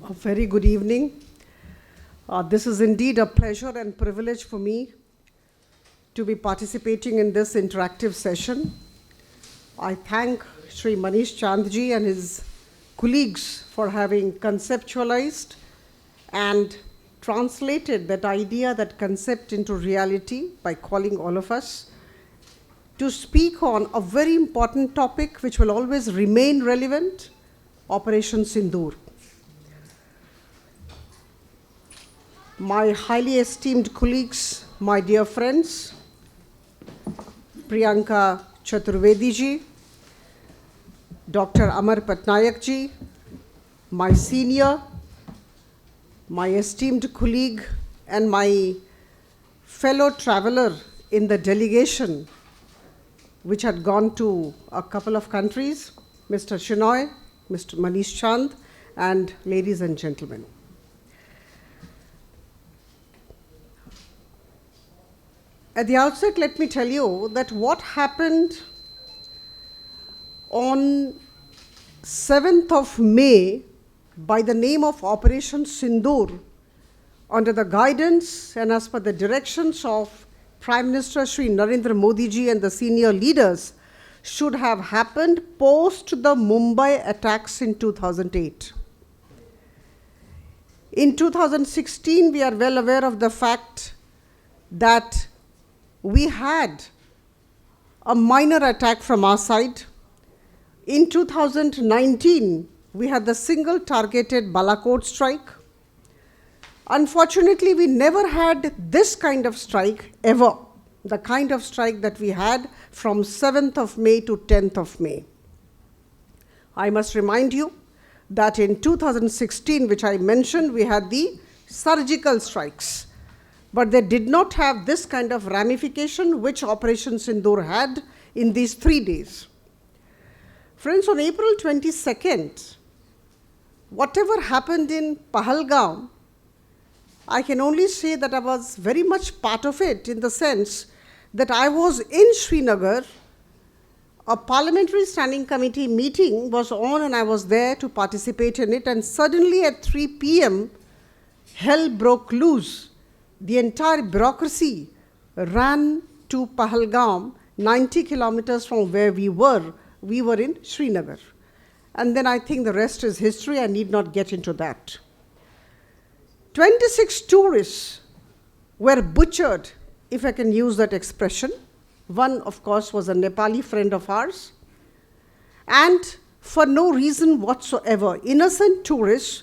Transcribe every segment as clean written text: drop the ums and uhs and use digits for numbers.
A very good evening. This is indeed a pleasure and privilege for me to be participating in this interactive session. I thank Shri Manish Chand ji and his colleagues for having conceptualized and translated that idea, that concept into reality by calling all of us to speak on a very important topic which will always remain relevant, Operation Sindoor. My highly esteemed colleagues, my dear friends, Priyanka Chaturvedi ji, Dr. Amar Patnaik ji, my senior, my esteemed colleague and my fellow traveler in the delegation which had gone to a couple of countries, Mr. Shinoy, Mr. Manish Chand, and ladies and gentlemen. At the outset, let me tell you that what happened on 7th of May by the name of Operation Sindoor, under the guidance and as per the directions of Prime Minister Shri Narendra Modi ji and the senior leaders, should have happened post the Mumbai attacks in 2008. In 2016, we are well aware of the fact that we had a minor attack from our side. In 2019, we had the single targeted Balakot strike. Unfortunately, we never had this kind of strike ever, the kind of strike that we had from 7th of May to 10th of May. I must remind you that in 2016, which I mentioned, we had the surgical strikes, but they did not have this kind of ramification which Operation Sindoor had in these 3 days. Friends, on April 22nd, whatever happened in Pahalgam, I can only say that I was very much part of it, in the sense that I was in Srinagar. A parliamentary standing committee meeting was on and I was there to participate in it, and suddenly at 3 p.m. hell broke loose. The entire bureaucracy ran to Pahalgam, 90 kilometers from where we were. We were in Srinagar. And then I think the rest is history. I need not get into that. 26 tourists were butchered, if I can use that expression. One, of course, was a Nepali friend of ours. And for no reason whatsoever, innocent tourists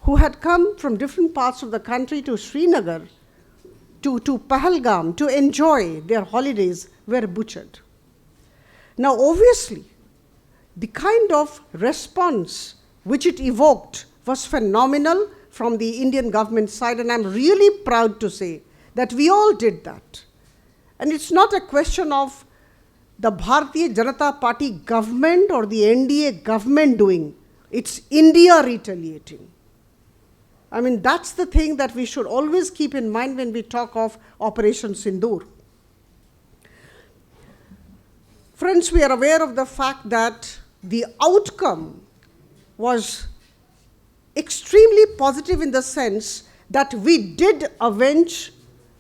who had come from different parts of the country to Srinagar, to Pahalgam, to enjoy their holidays, were butchered. Now, obviously, the kind of response which it evoked was phenomenal from the Indian government side, and I'm really proud to say that we all did that. And it's not a question of the Bharatiya Janata Party government or the NDA government doing. It's India retaliating. I mean, that's the thing that we should always keep in mind when we talk of Operation Sindoor. Friends, we are aware of the fact that the outcome was extremely positive in the sense that we did avenge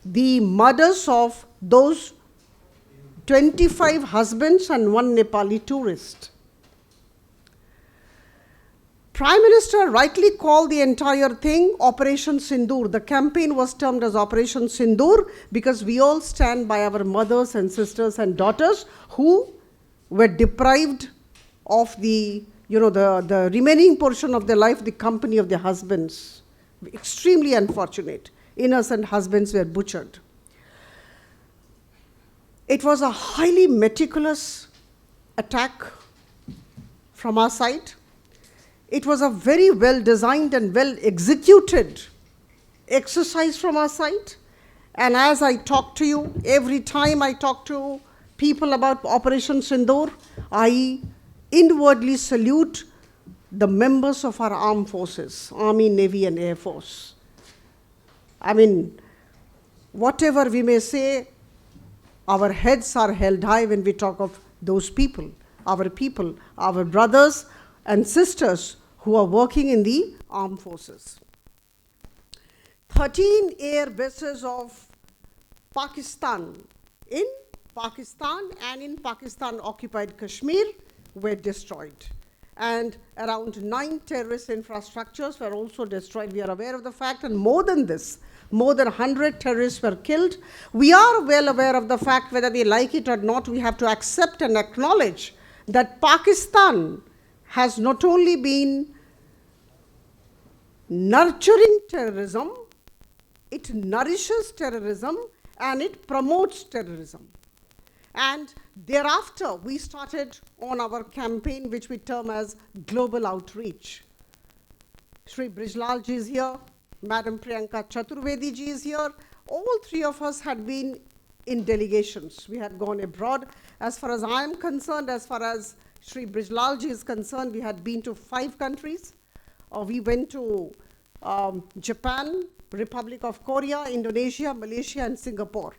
the murders of those 25 husbands and one Nepali tourist. Prime Minister rightly called the entire thing Operation Sindoor. The campaign was termed as Operation Sindoor because we all stand by our mothers and sisters and daughters who were deprived of the remaining portion of their life, the company of their husbands. Extremely unfortunate. Innocent husbands were butchered. It was a highly meticulous attack from our side. It was a very well designed and well executed exercise from our side. And as I talk to you, every time I talk to people about Operation Sindoor, I inwardly salute the members of our armed forces, Army, Navy, and Air Force. I mean, whatever we may say, our heads are held high when we talk of those people, our brothers and sisters who are working in the armed forces. 13 air bases of Pakistan and in Pakistan occupied Kashmir were destroyed. And around 9 terrorist infrastructures were also destroyed. We are aware of the fact, and more than this, more than 100 terrorists were killed. We are well aware of the fact, whether we like it or not, we have to accept and acknowledge that Pakistan has not only been nurturing terrorism, it nourishes terrorism and it promotes terrorism. And thereafter, we started on our campaign, which we term as global outreach. Shri Brijlal ji is here, Madam Priyanka Chaturvedi ji is here. All three of us had been in delegations. We had gone abroad. As far as I am concerned, as far as Shri Brijlal ji is concerned, we had been to 5 countries. We went to Japan, Republic of Korea, Indonesia, Malaysia, and Singapore.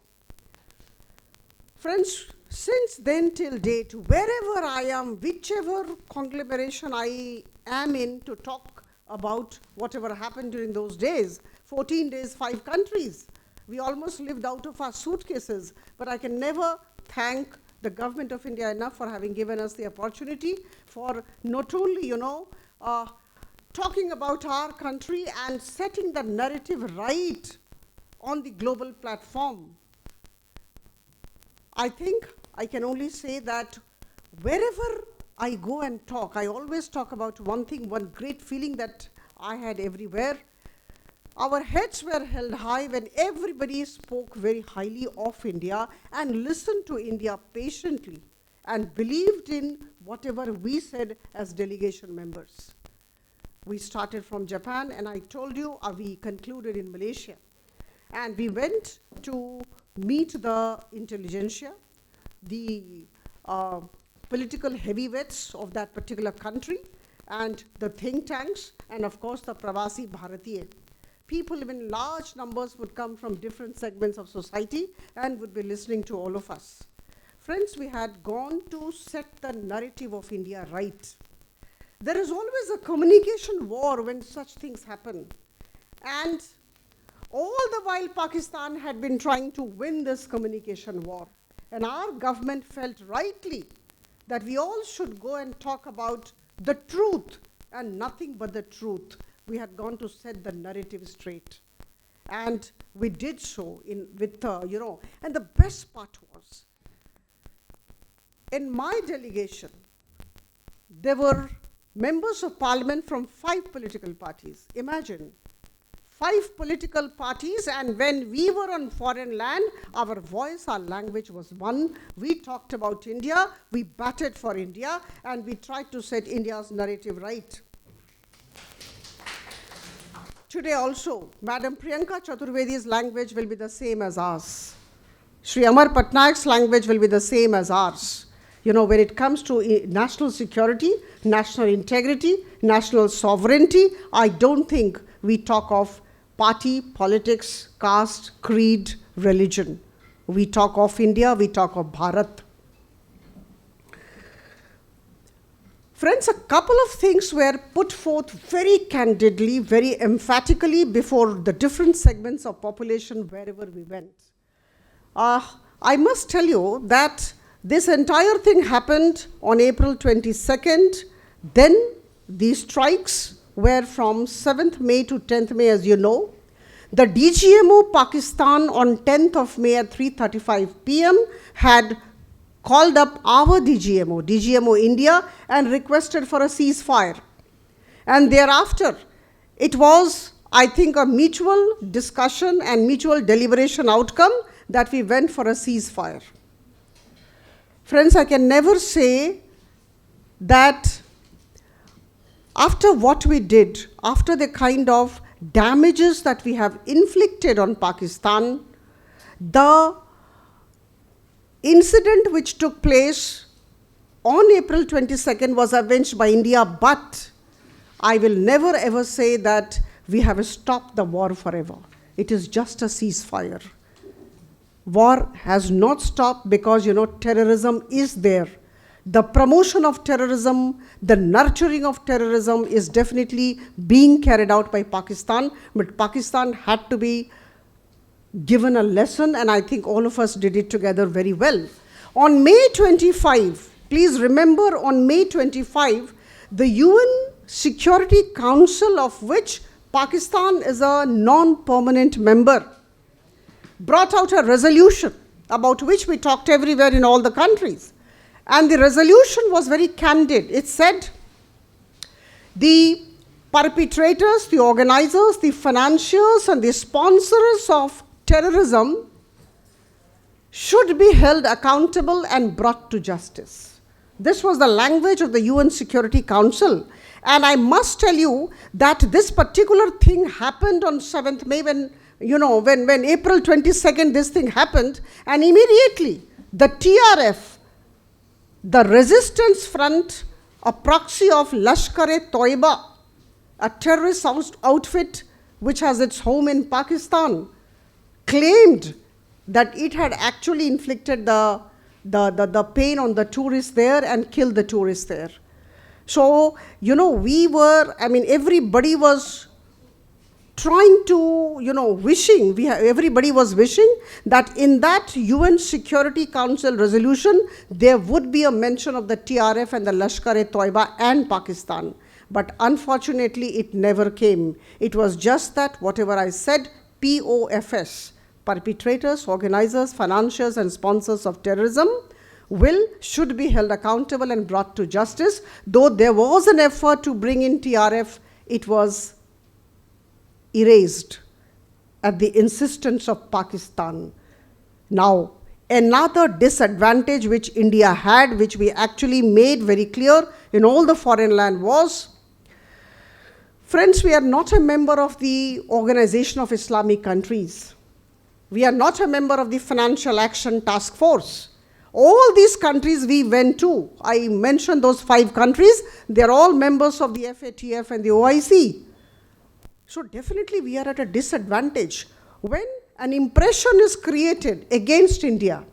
Friends, since then till date, wherever I am, whichever conglomeration I am in to talk about whatever happened during those days, 14 days, 5 countries, we almost lived out of our suitcases. But I can never thank the government of India enough for having given us the opportunity for not only, talking about our country and setting the narrative right on the global platform. I think I can only say that wherever I go and talk, I always talk about one thing, one great feeling that I had everywhere. Our heads were held high when everybody spoke very highly of India and listened to India patiently and believed in whatever we said as delegation members. We started from Japan, and I told you we concluded in Malaysia. And we went to meet the intelligentsia, the political heavyweights of that particular country, and the think tanks, and of course the Pravasi Bharatiya. People in large numbers would come from different segments of society and would be listening to all of us. Friends, we had gone to set the narrative of India right. There is always a communication war when such things happen. And all the while Pakistan had been trying to win this communication war. And our government felt rightly that we all should go and talk about the truth and nothing but the truth. We had gone to set the narrative straight. And we did so and the best part was, in my delegation, there were members of parliament from 5 political parties. Imagine, 5 political parties, and when we were on foreign land, our voice, our language was one. We talked about India, we batted for India, and we tried to set India's narrative right. Today also, Madam Priyanka Chaturvedi's language will be the same as ours. Shri Amar Patnaik's language will be the same as ours. When it comes to national security, national integrity, national sovereignty, I don't think we talk of party, politics, caste, creed, religion. We talk of India, we talk of Bharat. Friends, a couple of things were put forth very candidly, very emphatically before the different segments of population wherever we went. I must tell you that this entire thing happened on April 22nd. Then the strikes were from 7th May to 10th May, as you know. The DGMO Pakistan on 10th of May at 3:35 p.m. had called up our DGMO India, and requested for a ceasefire. And thereafter, it was, I think, a mutual discussion and mutual deliberation outcome that we went for a ceasefire. Friends, I can never say that after what we did, after the kind of damages that we have inflicted on Pakistan, the incident which took place on April 22nd was avenged by India, but I will never ever say that we have stopped the war forever. It is just a ceasefire. War has not stopped because, terrorism is there. the promotion of terrorism, the nurturing of terrorism is definitely being carried out by Pakistan, but Pakistan had to be given a lesson, and I think all of us did it together very well. On May 25, please remember, on May 25, the UN Security Council, of which Pakistan is a non-permanent member, brought out a resolution about which we talked everywhere in all the countries. And the resolution was very candid. It said, the perpetrators, the organizers, the financiers, and the sponsors of terrorism should be held accountable and brought to justice. This was the language of the UN Security Council. And I must tell you that this particular thing happened on 7th May when April 22nd this thing happened, and immediately the TRF, the resistance front, a proxy of Lashkar-e-Toiba, a terrorist outfit which has its home in Pakistan, claimed that it had actually inflicted the pain on the tourists there and killed the tourists there. So, everybody was trying to, everybody was wishing that in that UN Security Council resolution, there would be a mention of the TRF and the Lashkar-e-Toiba and Pakistan. But unfortunately, it never came. It was just that, whatever I said, POFS, perpetrators, organizers, financiers, and sponsors of terrorism, should be held accountable and brought to justice. Though there was an effort to bring in TRF, it was erased at the insistence of Pakistan. Now, another disadvantage which India had, which we actually made very clear in all the foreign land, was, friends, we are not a member of the Organization of Islamic Countries. We are not a member of the Financial Action Task Force. All these countries we went to, I mentioned those 5 countries, they're all members of the FATF and the OIC. So definitely we are at a disadvantage. When an impression is created against India,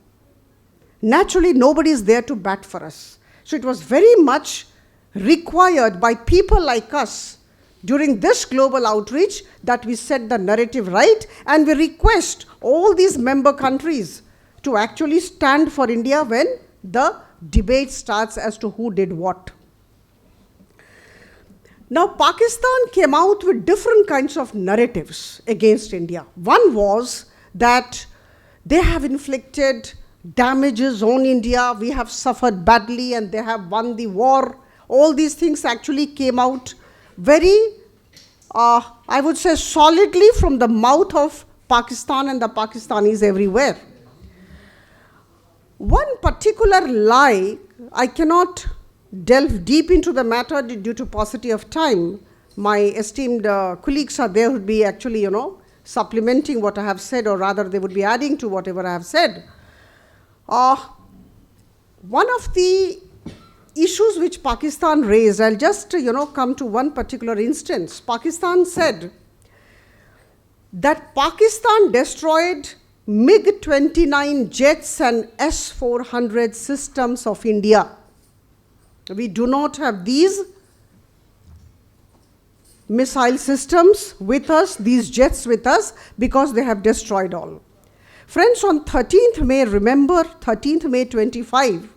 naturally nobody is there to bat for us. So it was very much required by people like us during this global outreach that we set the narrative right, and we request all these member countries to actually stand for India when the debate starts as to who did what. Now, Pakistan came out with different kinds of narratives against India. One was that they have inflicted damages on India, we have suffered badly, and they have won the war. All these things actually came out very, I would say, solidly from the mouth of Pakistan and the Pakistanis everywhere. One particular lie, I cannot delve deep into the matter due to paucity of time. My esteemed colleagues are there who would be actually, supplementing what I have said, or rather they would be adding to whatever I have said. One of the issues which Pakistan raised, I'll just, come to one particular instance. Pakistan said that Pakistan destroyed MiG-29 jets and S-400 systems of India. We do not have these missile systems with us, these jets with us, because they have destroyed all. Friends, on 13th May, remember 13th May 25,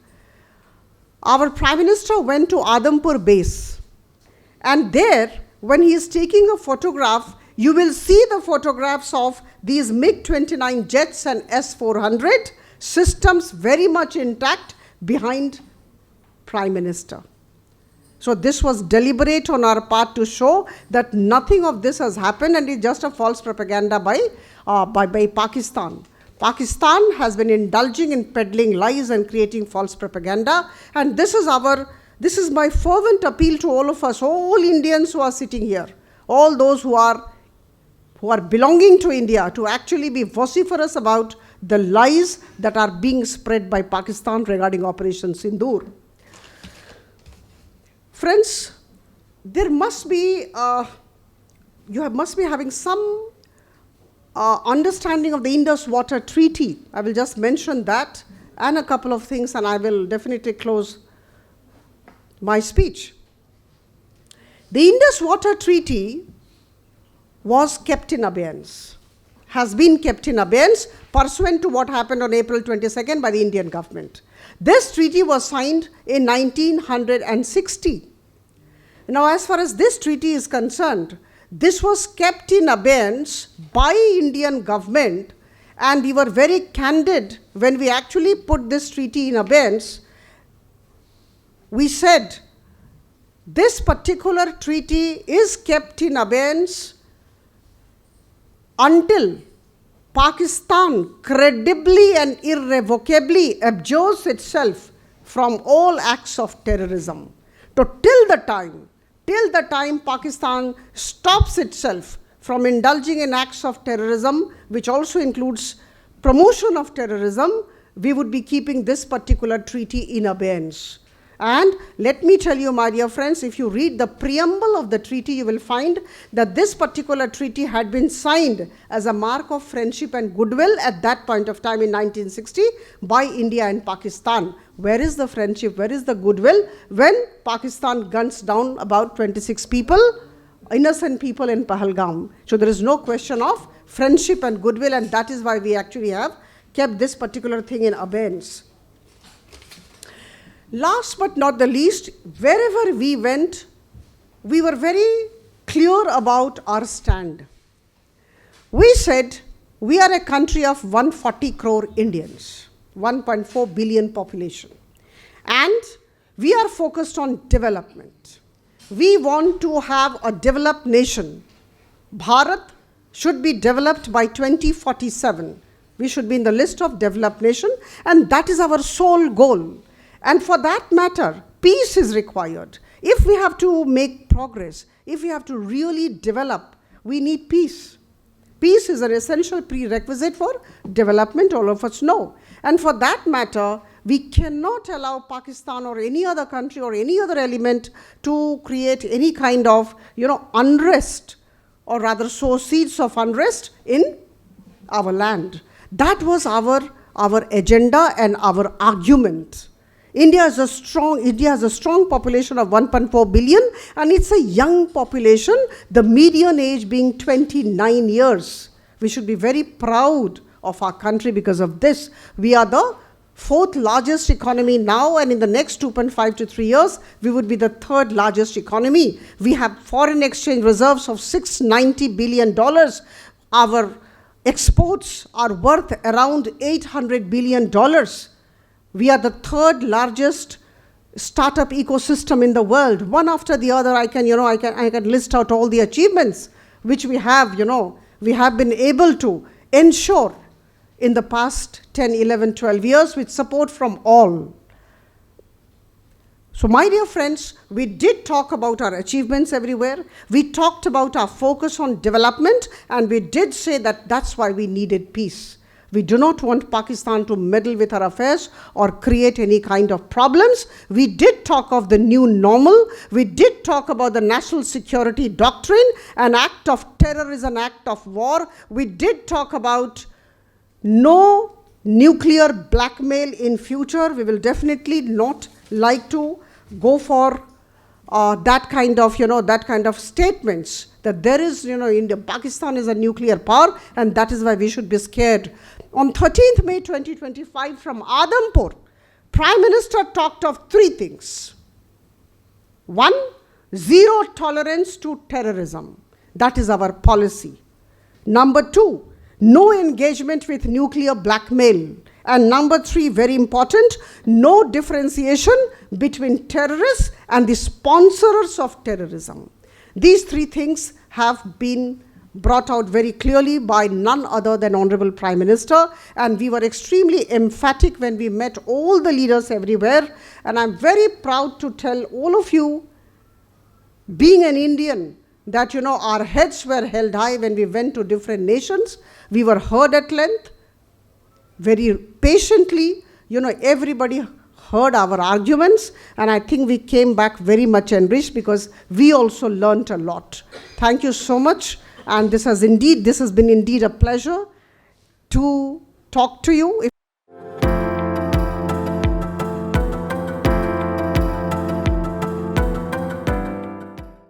our Prime Minister went to Adampur base. And there, when he is taking a photograph, you will see the photographs of these MiG-29 jets and S-400 systems very much intact behind Prime Minister. So this was deliberate on our part to show that nothing of this has happened, and it's just a false propaganda by Pakistan. Pakistan has been indulging in peddling lies and creating false propaganda, and this is my fervent appeal to all of us, all Indians who are sitting here, all those who are belonging to India, to actually be vociferous about the lies that are being spread by Pakistan regarding Operation Sindoor. Friends, there must be, must be having some understanding of the Indus Water Treaty. I will just mention that and a couple of things, and I will definitely close my speech. The Indus Water Treaty was kept in abeyance, has been kept in abeyance pursuant to what happened on April 22nd by the Indian government. This treaty was signed in 1960. Now, as far as this treaty is concerned, this was kept in abeyance by Indian government, and we were very candid when we actually put this treaty in abeyance. We said this particular treaty is kept in abeyance until Pakistan credibly and irrevocably abjures itself from all acts of terrorism. So till the time Pakistan stops itself from indulging in acts of terrorism, which also includes promotion of terrorism, we would be keeping this particular treaty in abeyance. And let me tell you, my dear friends, if you read the preamble of the treaty, you will find that this particular treaty had been signed as a mark of friendship and goodwill at that point of time in 1960 by India and Pakistan. Where is the friendship? Where is the goodwill when Pakistan guns down about 26 people, innocent people in Pahalgam? So there is no question of friendship and goodwill, and that is why we actually have kept this particular thing in abeyance. Last but not the least, wherever we went, we were very clear about our stand. We said we are a country of 140 crore Indians, 1.4 billion population, and we are focused on development. We want to have a developed nation. Bharat should be developed by 2047. We should be in the list of developed nation, and that is our sole goal. And for that matter, peace is required. If we have to make progress, if we have to really develop, we need peace. Peace is an essential prerequisite for development, all of us know. And for that matter, we cannot allow Pakistan or any other country or any other element to create any kind of, unrest, or rather sow seeds of unrest in our land. That was our agenda and our argument. India has a strong population of 1.4 billion, and it's a young population, the median age being 29 years. We should be very proud of our country because of this. We are the fourth largest economy now, and in the next 2.5 to 3 years, we would be the third largest economy. We have foreign exchange reserves of $690 billion. Our exports are worth around $800 billion. We are the third largest startup ecosystem in the world. One after the other, I can list out all the achievements which we have been able to ensure in the past 10, 11, 12 years with support from all. So my dear friends, we did talk about our achievements everywhere. We talked about our focus on development, and we did say that that's why we needed peace. We do not want Pakistan to meddle with our affairs or create any kind of problems. We did talk of the new normal. We did talk about the national security doctrine. An act of terror is an act of war. We did talk about no nuclear blackmail in future. We will definitely not like to go for that kind of statements that there is, India, Pakistan is a nuclear power, and that is why we should be scared. On 13th May 2025 from Adampur, Prime Minister talked of three things. One, zero tolerance to terrorism. That is our policy. Number two, no engagement with nuclear blackmail. And number three, very important, no differentiation between terrorists and the sponsors of terrorism. These three things have been brought out very clearly by none other than Honorable Prime Minister, and we were extremely emphatic when we met all the leaders everywhere. And I'm very proud to tell all of you, being an Indian, that our heads were held high when we went to different nations. We were heard at length, very patiently. Everybody heard our arguments, and I think we came back very much enriched because we also learnt a lot. Thank you so much, and this has been indeed a pleasure to talk to you.